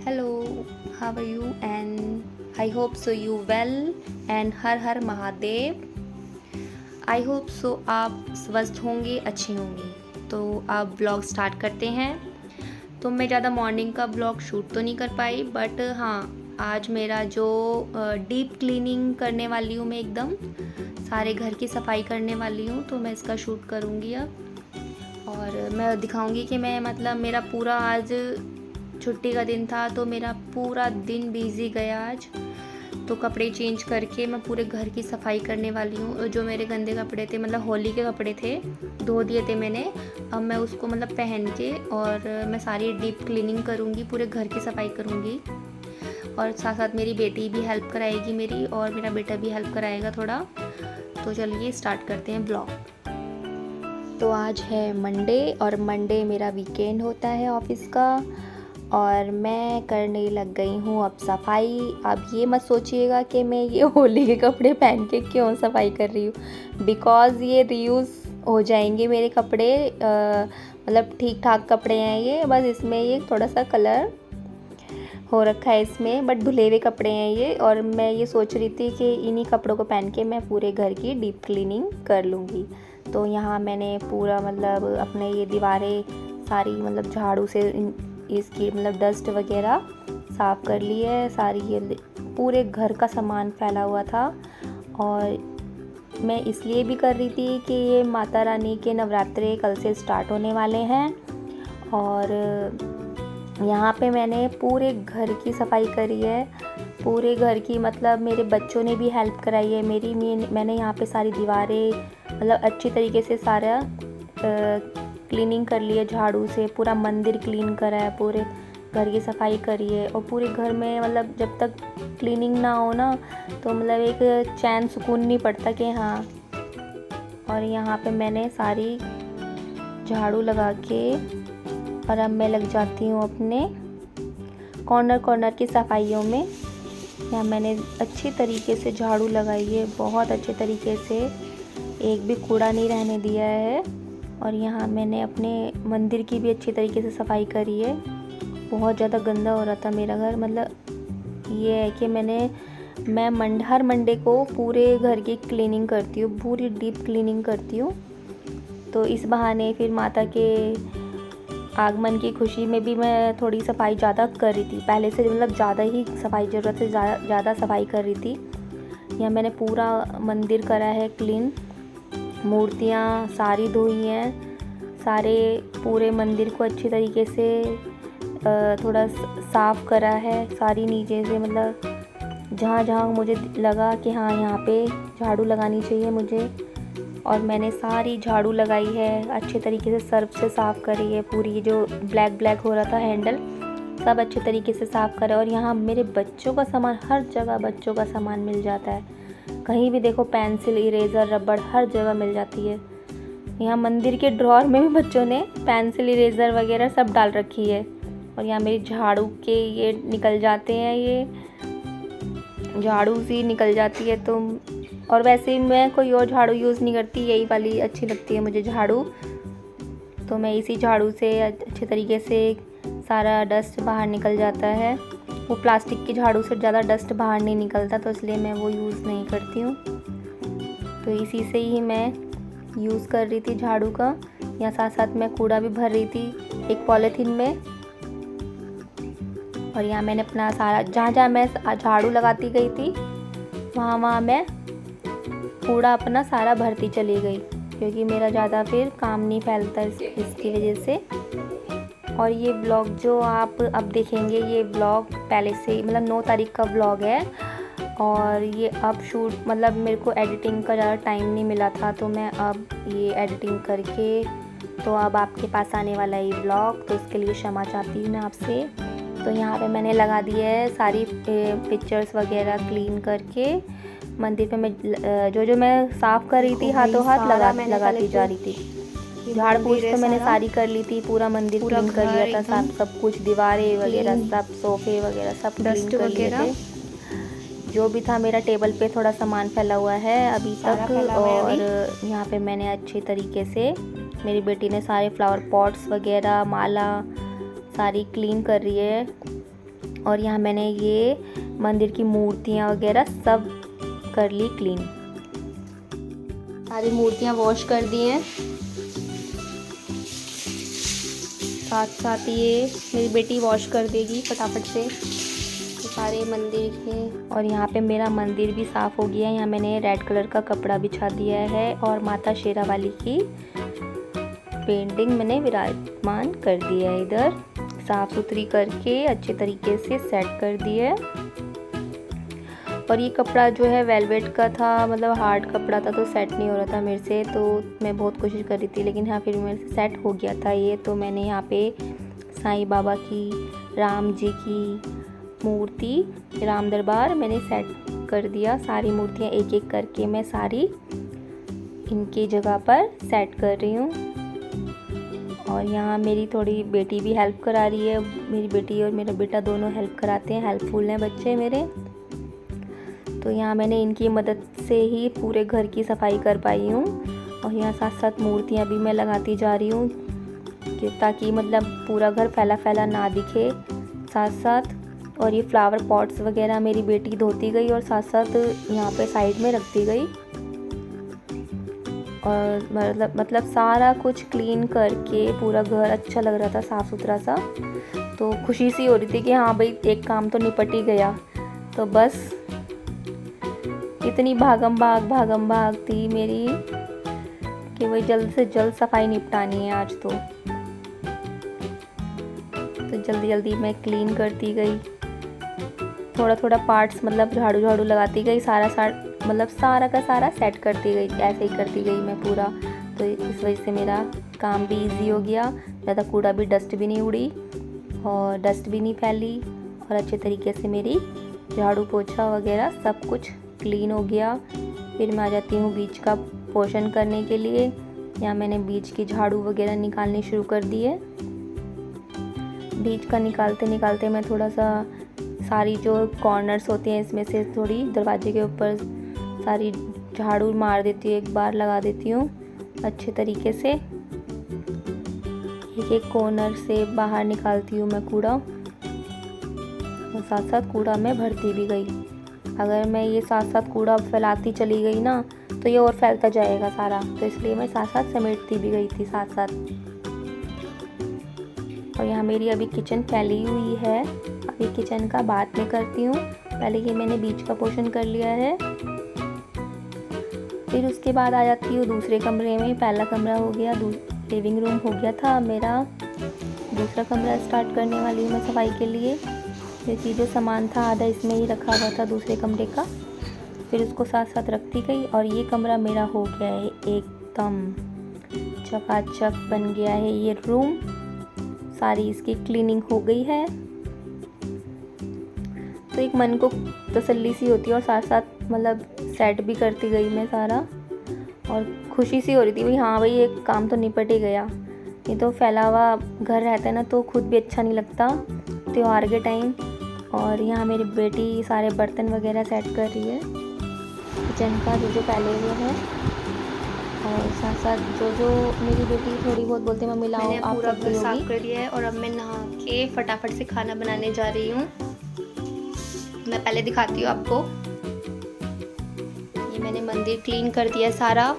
Hello, how are you? And I hope so you well and her her Mahadev. I hope so आप स्वस्थ होंगे, अच्छे होंगे। तो आप ब्लॉग स्टार्ट करते हैं। तो मैं ज़्यादा मॉर्निंग का ब्लॉग शूट तो नहीं कर पाई, बट हाँ, आज मेरा जो डीप क्लीनिंग करने वाली हूँ, मैं एकदम सारे घर की सफाई करने वाली हूँ, तो मैं इसका शूट करूँगी अब। और मैं दिखाऊंगी कि मैं मतलब मेरा पूरा आज छुट्टी का दिन था, तो मेरा पूरा दिन बिजी गया आज। तो कपड़े चेंज करके मैं पूरे घर की सफाई करने वाली हूँ। जो मेरे गंदे कपड़े थे, मतलब होली के कपड़े थे, धो दिए थे मैंने। अब मैं उसको मतलब पहन के और मैं सारी डीप क्लीनिंग करूँगी, पूरे घर की सफाई करूँगी। और साथ साथ मेरी बेटी भी हेल्प कराएगी मेरी, और मेरा बेटा भी हेल्प कराएगा थोड़ा। तो चलिए स्टार्ट करते हैं ब्लॉग। तो आज है मंडे, और मंडे मेरा वीकेंड होता है ऑफिस का, और मैं करने लग गई हूँ अब सफाई। अब ये मत सोचिएगा कि मैं ये होली के कपड़े पहन के क्यों सफाई कर रही हूँ, बिकॉज़ ये रीयूज़ हो जाएंगे मेरे कपड़े। मतलब ठीक ठाक कपड़े हैं ये, बस इसमें ये थोड़ा सा कलर हो रखा है इसमें, बट धुले हुए कपड़े हैं ये। और मैं ये सोच रही थी कि इन्हीं कपड़ों को पहन के मैं पूरे घर की डीप क्लीनिंग कर लूँगी। तो यहाँ मैंने पूरा मतलब अपने ये दीवारें सारी मतलब झाड़ू से इसकी मतलब डस्ट वगैरह साफ़ कर ली है सारी। ये पूरे घर का सामान फैला हुआ था, और मैं इसलिए भी कर रही थी कि ये माता रानी के नवरात्रे कल से स्टार्ट होने वाले हैं। और यहाँ पे मैंने पूरे घर की सफाई करी है, पूरे घर की। मतलब मेरे बच्चों ने भी हेल्प कराई है मेरी। मैंने यहाँ पे सारी दीवारें मतलब अच्छी तरीके से सारा क्लीनिंग कर ली है झाड़ू से। पूरा मंदिर क्लीन करा है, पूरे घर की सफाई करी है। और पूरे घर में मतलब जब तक क्लीनिंग ना हो ना, तो मतलब एक चैन सुकून नहीं पड़ता कि हाँ। और यहाँ पे मैंने सारी झाड़ू लगा के, और अब मैं लग जाती हूँ अपने कॉर्नर कॉर्नर की सफाइयों में। यहाँ मैंने अच्छी तरीके से झाड़ू लगाई है, बहुत अच्छे तरीके से, एक भी कूड़ा नहीं रहने दिया है। और यहाँ मैंने अपने मंदिर की भी अच्छी तरीके से सफाई करी है। बहुत ज़्यादा गंदा हो रहा था मेरा घर। मतलब ये है कि मैं हर मंडे को पूरे घर की क्लीनिंग करती हूँ, पूरी डीप क्लीनिंग करती हूँ। तो इस बहाने फिर माता के आगमन की खुशी में भी मैं थोड़ी सफाई ज़्यादा कर रही थी, पहले से मतलब ज़्यादा ही सफाई, ज़रूरत से ज़्यादा सफाई कर रही थी। यहाँ मैंने पूरा मंदिर करा है क्लीन, मूर्तियाँ सारी धोई हैं, सारे पूरे मंदिर को अच्छी तरीके से थोड़ा साफ़ करा है सारी नीचे से। मतलब जहाँ जहाँ मुझे लगा कि हाँ यहाँ पे झाड़ू लगानी चाहिए मुझे, और मैंने सारी झाड़ू लगाई है अच्छे तरीके से, सर्फ से साफ़ करी है। पूरी जो ब्लैक ब्लैक हो रहा था हैंडल, सब अच्छे तरीके से साफ़ करा। और यहाँ मेरे बच्चों का सामान, हर जगह बच्चों का सामान मिल जाता है। कहीं भी देखो पेंसिल, इरेज़र, रबड़ हर जगह मिल जाती है। यहाँ मंदिर के ड्रॉर में भी बच्चों ने पेंसिल, इरेज़र वगैरह सब डाल रखी है। और यहाँ मेरी झाड़ू के ये निकल जाते हैं, ये झाड़ू सी निकल जाती है। तो और वैसे मैं कोई और झाड़ू यूज़ नहीं करती, यही वाली अच्छी लगती है मुझे झाड़ू। तो मैं इसी झाड़ू से अच्छे तरीके से सारा डस्ट बाहर निकल जाता है। वो प्लास्टिक की झाड़ू से ज़्यादा डस्ट बाहर नहीं निकलता, तो इसलिए मैं वो यूज़ नहीं करती हूँ। तो इसी से ही मैं यूज़ कर रही थी झाड़ू का। या साथ साथ मैं कूड़ा भी भर रही थी एक पॉलीथीन में। और यहाँ मैंने अपना सारा, जहाँ जहाँ मैं झाड़ू लगाती गई थी, वहाँ वहाँ मैं कूड़ा अपना सारा भरती चली गई, क्योंकि मेरा ज़्यादा फिर काम नहीं फैलता इसकी वजह से। और ये ब्लॉग जो आप अब देखेंगे, ये ब्लॉग पहले से मतलब 9 तारीख का ब्लॉग है। और ये अब शूट मतलब मेरे को एडिटिंग का ज़्यादा टाइम नहीं मिला था, तो मैं अब ये एडिटिंग करके तो अब आपके पास आने वाला है ये ब्लॉग। तो इसके लिए क्षमा चाहती हूँ मैं आपसे। तो यहाँ पे मैंने लगा दी है सारी पिक्चर्स वगैरह क्लीन करके मंदिर पे। मैं जो मैं साफ़ कर रही थी, हाथों हाथ लगाती जा रही थी। झाड़ पोंछ तो मैंने सारी कर ली थी, पूरा मंदिर क्लीन कर लिया था, सब कुछ, दीवारें वगैरह सब, सोफे वगैरह सब क्लीन कर लिए थे। जो भी था मेरा टेबल पे थोड़ा सामान फैला हुआ है अभी तक। और यहाँ पे मैंने अच्छे तरीके से, मेरी बेटी ने सारे फ्लावर पॉट्स वगैरह, माला सारी क्लीन कर रही है। और यहाँ मैंने ये मंदिर की मूर्तियाँ वगैरह सब कर ली क्लीन। सारी मूर्तियाँ वॉश कर दी हैं, साथ साथ ये मेरी बेटी वॉश कर देगी फटाफट से सारे मंदिर के। और यहाँ पे मेरा मंदिर भी साफ़ हो गया है। यहाँ मैंने रेड कलर का कपड़ा बिछा दिया है और माता शेरावाली की पेंटिंग मैंने विराजमान कर दिया है। इधर साफ़ सुथरी करके अच्छे तरीके से सेट कर दिया है। और ये कपड़ा जो है वेलवेट का था, मतलब हार्ड कपड़ा था, तो सेट नहीं हो रहा था मेरे से। तो मैं बहुत कोशिश कर रही थी, लेकिन हाँ फिर मेरे से सेट हो गया था ये। तो मैंने यहाँ पे साईं बाबा की, राम जी की मूर्ति, राम दरबार मैंने सेट कर दिया। सारी मूर्तियाँ एक एक करके मैं सारी इनकी जगह पर सेट कर रही हूँ। और यहाँ मेरी थोड़ी बेटी भी हेल्प करा रही है। मेरी बेटी और मेरा बेटा दोनों हेल्प कराते हैं, हेल्पफुल हैं बच्चे मेरे। तो यहाँ मैंने इनकी मदद से ही पूरे घर की सफाई कर पाई हूँ। और यहाँ साथ साथ मूर्तियाँ भी मैं लगाती जा रही हूँ ताकि मतलब पूरा घर फैला फैला ना दिखे। साथ साथ और ये फ्लावर पॉट्स वगैरह मेरी बेटी धोती गई और साथ साथ यहाँ पे साइड में रखती गई। और मतलब सारा कुछ क्लीन करके पूरा घर अच्छा लग रहा था, साफ़ सुथरा सा। तो खुशी सी हो रही थी कि हाँ भाई एक काम तो निपट ही गया। तो बस इतनी भागम भाग थी मेरी कि वही जल्द से जल्द सफाई निपटानी है आज। तो जल्दी जल्दी मैं क्लीन करती गई, थोड़ा थोड़ा पार्ट्स मतलब झाड़ू लगाती गई, मतलब सारा का सारा सेट करती गई। ऐसे ही करती गई मैं पूरा। तो इस वजह से मेरा काम भी इजी हो गया। ज़्यादा कूड़ा भी, डस्ट भी नहीं उड़ी और डस्ट भी नहीं फैली। और अच्छे तरीके से मेरी झाड़ू पोछा वगैरह सब कुछ क्लीन हो गया। फिर मैं आ जाती हूँ बीच का पोषण करने के लिए। यहाँ मैंने बीच की झाड़ू वगैरह निकालनी शुरू कर दी है। बीच का निकालते निकालते मैं थोड़ा सा सारी जो कॉर्नर्स होते हैं इसमें से थोड़ी दरवाजे के ऊपर सारी झाड़ू मार देती हूँ, एक बार लगा देती हूँ अच्छे तरीके से। एक एक कॉर्नर से बाहर निकालती हूँ मैं कूड़ा। और साथ साथ कूड़ा मैं भरती भी गई। अगर मैं ये साथ साथ कूड़ा फैलाती चली गई ना तो ये और फैलता जाएगा सारा। तो इसलिए मैं साथ साथ समेटती भी गई थी साथ साथ। और यहाँ मेरी अभी किचन फैली हुई है। अभी किचन का बाद में करती हूँ, पहले ये मैंने बीच का पोर्शन कर लिया है। फिर उसके बाद आ जाती हूँ दूसरे कमरे में। पहला कमरा हो गया, लिविंग रूम हो गया था मेरा। दूसरा कमरा स्टार्ट करने वाली हूँ मैं सफाई के लिए, क्योंकि जो सामान था आधा इसमें ही रखा हुआ था दूसरे कमरे का। फिर उसको साथ साथ रखती गई। और ये कमरा मेरा हो गया है एकदम चकाचक बन गया है ये रूम। सारी इसकी क्लीनिंग हो गई है। तो एक मन को तसल्ली सी होती है और साथ साथ मतलब सेट भी करती गई मैं सारा। और खुशी सी हो रही थी भाई हाँ भाई एक काम तो निपट ही गया। ये तो फैला हुआ घर रहता है ना तो खुद भी अच्छा नहीं लगता त्योहार के टाइम। और यहाँ मेरी बेटी सारे बर्तन वगैरह सेट कर रही है किचन का जो फैले हुए हैं। और साथ साथ जो मेरी बेटी थोड़ी बहुत बोलती है मम्मी लाओ आप पूरा घर साफ कर दिया है। और अब मैं नहा के फटाफट से खाना बनाने जा रही हूँ। मैं पहले दिखाती हूँ आपको। ये मैंने मंदिर क्लीन कर दिया सारा।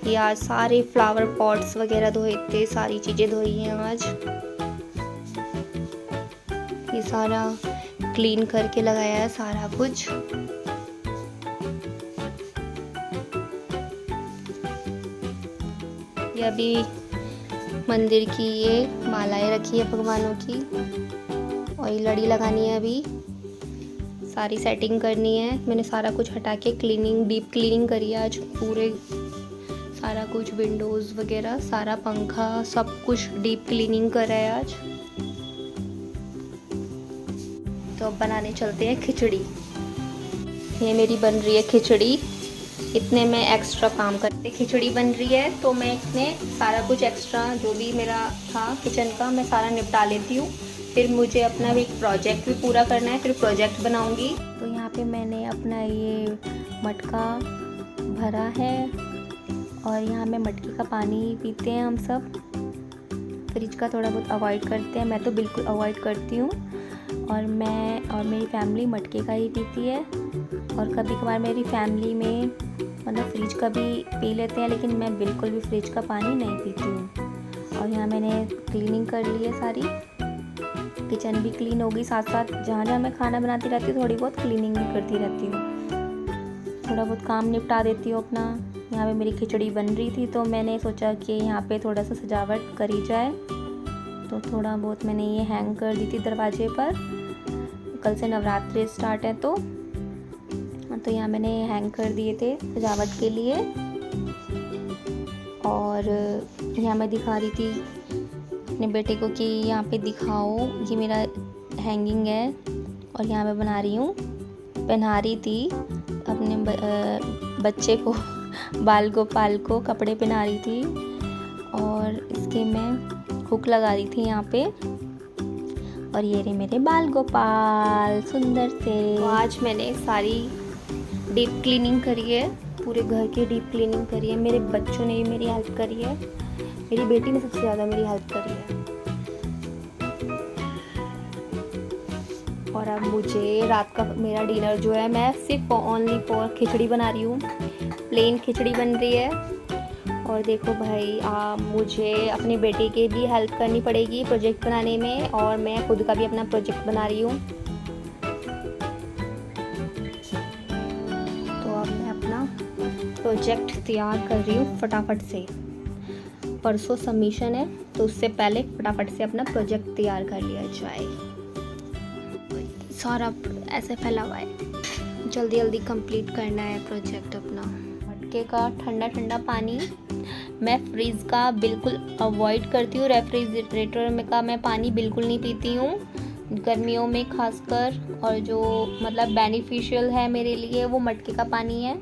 ये आज सारे फ्लावर पॉट्स वगैरह धोए थे, सारी चीज़ें धोई हैं आज। ये सारा क्लीन करके लगाया है सारा कुछ। ये अभी मंदिर की ये मालाएं रखी है भगवानों की। और ये लड़ी लगानी है, अभी सारी सेटिंग करनी है। मैंने सारा कुछ हटा के क्लीनिंग, डीप क्लीनिंग करी है आज पूरे। सारा कुछ विंडोज़ वगैरह, सारा पंखा, सब कुछ डीप क्लीनिंग करा है आज। तो अब बनाने चलते हैं खिचड़ी। ये मेरी बन रही है खिचड़ी। इतने में एक्स्ट्रा काम करते, खिचड़ी बन रही है तो मैं इसमें सारा कुछ एक्स्ट्रा जो भी मेरा था किचन का मैं सारा निपटा लेती हूँ। फिर मुझे अपना भी एक प्रोजेक्ट भी पूरा करना है, फिर प्रोजेक्ट बनाऊंगी। तो यहाँ पे मैंने अपना ये मटका भरा है और यहाँ में मटके का पानी पीते हैं हम सब। फ्रिज का थोड़ा बहुत अवॉइड करते हैं, मैं तो बिल्कुल अवॉइड करती हूँ। और मैं और मेरी फैमिली मटके का ही पीती है। और कभी कभार मेरी फैमिली में मतलब फ्रिज का भी पी लेते हैं, लेकिन मैं बिल्कुल भी फ्रिज का पानी नहीं पीती हूँ। और यहाँ मैंने क्लीनिंग कर ली है सारी, किचन भी क्लीन हो गई, साथ साथ जहाँ जहाँ मैं खाना बनाती रहती हूँ थोड़ी बहुत क्लीनिंग भी करती रहती हूँ, थोड़ा बहुत काम निपटा देती हूँ अपना। यहाँ पे मेरी खिचड़ी बन रही थी तो मैंने सोचा कि यहाँ पे थोड़ा सा सजावट करी जाए, तो थोड़ा बहुत मैंने ये हैंग कर दी थी दरवाजे पर। कल से नवरात्रि स्टार्ट है तो यहाँ मैंने हैंग कर दिए थे सजावट के लिए। और यहाँ मैं दिखा रही थी अपने बेटे को कि यहाँ पे दिखाओ, ये मेरा हैंगिंग है। और यहाँ मैं बना रही हूँ, पहना रही थी अपने बच्चे को, बाल गोपाल को कपड़े पहना रही थी। और इसके मैं हुक लगा रही थी यहाँ पे। और ये रहे मेरे बाल गोपाल सुंदर से। तो आज मैंने सारी डीप क्लीनिंग करी है, पूरे घर की डीप क्लीनिंग करी है। मेरे बच्चों ने भी मेरी हेल्प करी है, मेरी बेटी ने सबसे ज़्यादा मेरी हेल्प करी है। और अब मुझे रात का मेरा डिनर जो है, मैं सिर्फ ओनली फॉर खिचड़ी बना रही हूँ, प्लेन खिचड़ी बन रही है। और देखो भाई, मुझे अपनी बेटी की भी हेल्प करनी पड़ेगी प्रोजेक्ट बनाने में, और मैं खुद का भी अपना प्रोजेक्ट बना रही हूँ। तो अब मैं अपना प्रोजेक्ट तैयार कर रही हूँ फटाफट से। परसों सबमिशन है तो उससे पहले फटाफट से अपना प्रोजेक्ट तैयार कर लिया जाए। सारा ऐसे फैला हुआ है, जल्दी जल्दी कंप्लीट करना है प्रोजेक्ट अपना। मटके का ठंडा ठंडा पानी मैं फ्रीज का बिल्कुल अवॉइड करती हूँ, रेफ्रिजरेटर में का मैं पानी बिल्कुल नहीं पीती हूँ गर्मियों में खासकर। और जो मतलब बेनिफिशियल है मेरे लिए वो मटके का पानी है।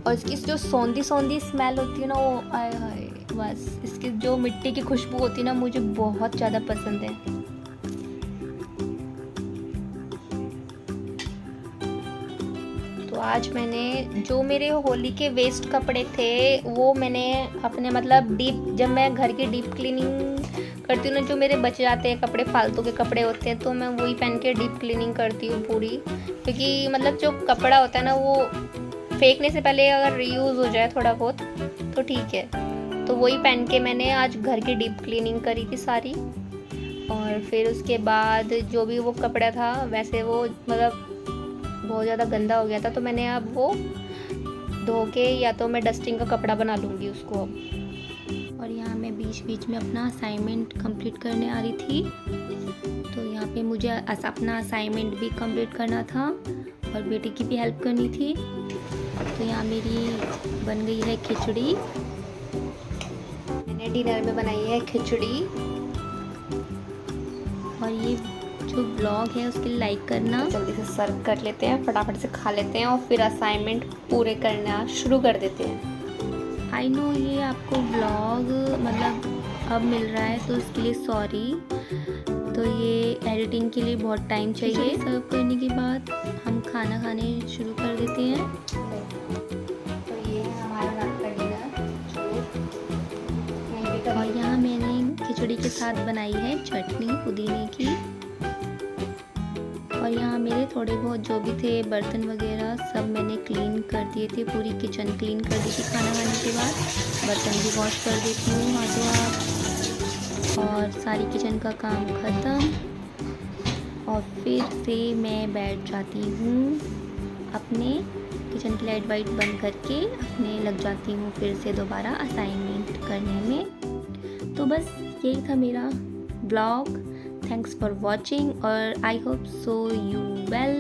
और इसकी जो सौंधी सौंधी स्मेल होती है ना, वो आय हाय, बस इसकी जो मिट्टी की खुशबू होती है ना, मुझे बहुत ज़्यादा पसंद है। तो आज मैंने जो मेरे होली के वेस्ट कपड़े थे वो मैंने अपने मतलब जब मैं घर की डीप क्लीनिंग करती हूँ ना, जो मेरे बच जाते हैं कपड़े, फालतू के कपड़े होते हैं, तो मैं वही पहन के डीप क्लीनिंग करती हूँ पूरी। क्योंकि मतलब जो कपड़ा होता है ना, वो फेंकने से पहले अगर रीयूज़ हो जाए थोड़ा बहुत तो ठीक है। तो वही पहन के मैंने आज घर की डीप क्लीनिंग करी थी सारी। और फिर उसके बाद जो भी वो कपड़ा था, वैसे वो मतलब बहुत ज़्यादा गंदा हो गया था, तो मैंने अब वो धो के या तो मैं डस्टिंग का कपड़ा बना लूँगी उसको अब। और यहाँ मैं बीच बीच में अपना असाइनमेंट कंप्लीट करने आ रही थी, तो यहाँ पे मुझे अपना असाइनमेंट भी कंप्लीट करना था और बेटी की भी हेल्प करनी थी। तो यहाँ मेरी बन गई है खिचड़ी, मैंने डिनर में बनाई है खिचड़ी। और ये जो ब्लॉग है उसके लिए लाइक करना। जल्दी से सर्व कर लेते हैं, फटाफट से खा लेते हैं और फिर असाइनमेंट पूरे करना शुरू कर देते हैं। आई नो ये आपको ब्लॉग मतलब अब मिल रहा है तो उसके लिए सॉरी। तो ये एडिटिंग के लिए बहुत टाइम चाहिए। सर्व करने के बाद हम खाना खाने शुरू कर देते हैं। तो ये है हमारा रात का डिनर। और यहाँ मैंने खिचड़ी के साथ बनाई है चटनी पुदीने की। और यहाँ मेरे थोड़े बहुत जो भी थे बर्तन वगैरह सब मैंने क्लीन कर दिए थे, पूरी किचन क्लीन कर दी थी खाना खाने के बाद। बर्तन भी वॉश कर देती हूँ हाथों हाथ, और सारी किचन का काम ख़त्म। और फिर से मैं बैठ जाती हूँ अपने किचन की लाइट वाइट बंद करके, अपने लग जाती हूँ फिर से दोबारा असाइनमेंट करने में। तो बस यही था मेरा blog. Thanks for watching, or I hope so you well.